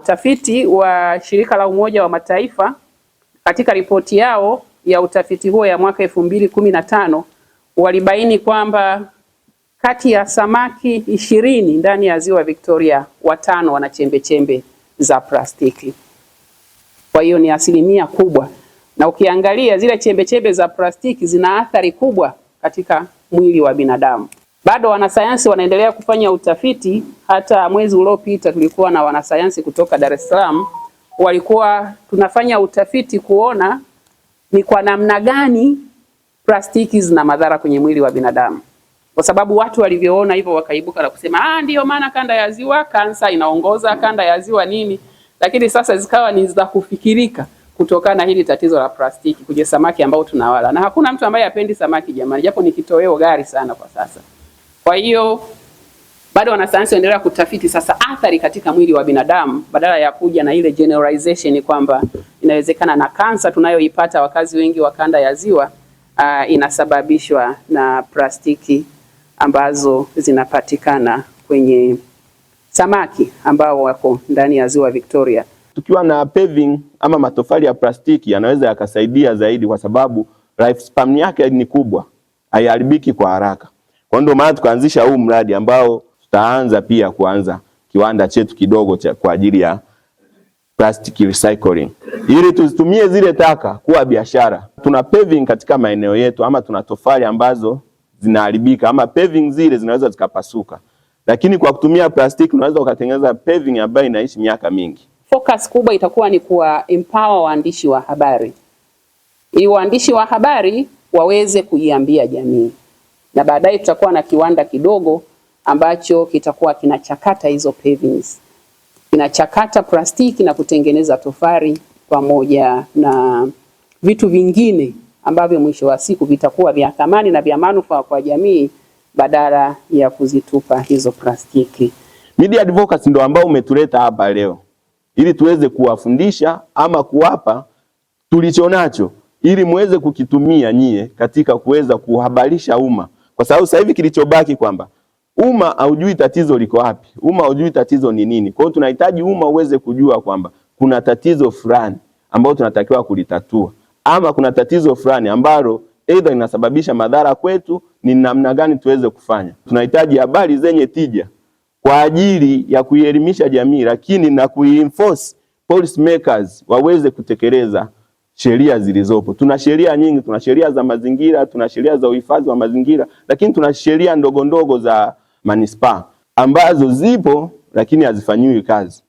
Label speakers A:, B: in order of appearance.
A: Utafiti wa shirika la Umoja wa Mataifa katika ripoti yao ya utafiti huo ya mwaka 2015 walibaini kwamba kati ya samaki 20 ndani ya ziwa Victoria, 5 wana chembechembe za plastiki. Kwa hiyo ni asilimia kubwa, na ukiangalia zile chembechembe za plastiki zina athari kubwa katika mwili wa binadamu. Bado wanasayansi wanaendelea kufanya utafiti. Hata mwezi uliopita tulikuwa na wanasayansi kutoka Dar es Salaam, walikuwa tunafanya utafiti kuona ni kwa namna gani plastiki zina madhara kwenye mwili wa binadamu, kwa sababu watu walivyoona hivyo wakaibuka na kusema ndio maana kanda ya ziwa kansa inaongoza, kanda ya ziwa nini. Lakini sasa zikawa ni za kufikirika kutokana na hili tatizo la plastiki kwenye samaki ambao tunawala, na hakuna mtu ambaye hapendi samaki jamani, japo ni kitoweo gari sana kwa sasa. Kwa hiyo bado wanasayansi waendelea kutafiti sasa athari katika mwili wa binadamu, badala ya kuja na ile generalization kwamba inawezekana na kansa tunayoipata wakazi wengi wa kanda ya ziwa inasababishwa na plastiki ambazo zinapatikana kwenye samaki ambao wako ndani ya ziwa Victoria.
B: Tukiwa na paving ama matofali ya plastiki yanaweza yakasaidia zaidi, kwa sababu lifespan yake ni kubwa, haiharibiki kwa haraka. Kwa ndio maana tukaanzisha huu mradi ambao tutaanza pia kuanza kiwanda chetu kidogo kwa ajili ya plastic recycling, ili tuzitumie zile taka kuwa biashara. Tuna paving katika maeneo yetu, ama tuna tofali ambazo zinaharibika, ama paving zile zinaweza zikapasuka, lakini kwa kutumia plastiki unaweza ukatengeneza paving ambayo inaishi miaka mingi.
A: Focus kubwa itakuwa ni kuwa empower waandishi wa habari, ili waandishi wa habari waweze kuiambia jamii, na baadaye tutakuwa na kiwanda kidogo ambacho kitakuwa kinachakata hizo pavings, kinachakata plastiki na kutengeneza tofali pamoja na vitu vingine ambavyo mwisho wa siku vitakuwa vya thamani na vya manufaa kwa jamii badala ya kuzitupa hizo plastiki.
B: Media Advocacy ndio ambao umetuleta hapa leo, ili tuweze kuwafundisha ama kuwapa tulichonacho, ili muweze kukitumia nyie katika kuweza kuhabarisha umma, kwa sababu sasa hivi kilichobaki kwamba umma haujui tatizo liko wapi, umma haujui tatizo ni nini. Kwa hiyo tunahitaji umma uweze kujua kwamba kuna tatizo fulani ambalo tunatakiwa kulitatua, ama kuna tatizo fulani ambalo either inasababisha madhara kwetu, ni namna gani tuweze kufanya. Tunahitaji habari zenye tija kwa ajili ya kuielimisha jamii, lakini na kuenforce policy makers waweze kutekeleza sheria zilizopo. Tuna sheria nyingi, tuna sheria za mazingira, tuna sheria za uhifadhi wa mazingira, lakini tuna sheria ndogo ndogo za manispaa ambazo zipo lakini hazifanyiwi kazi.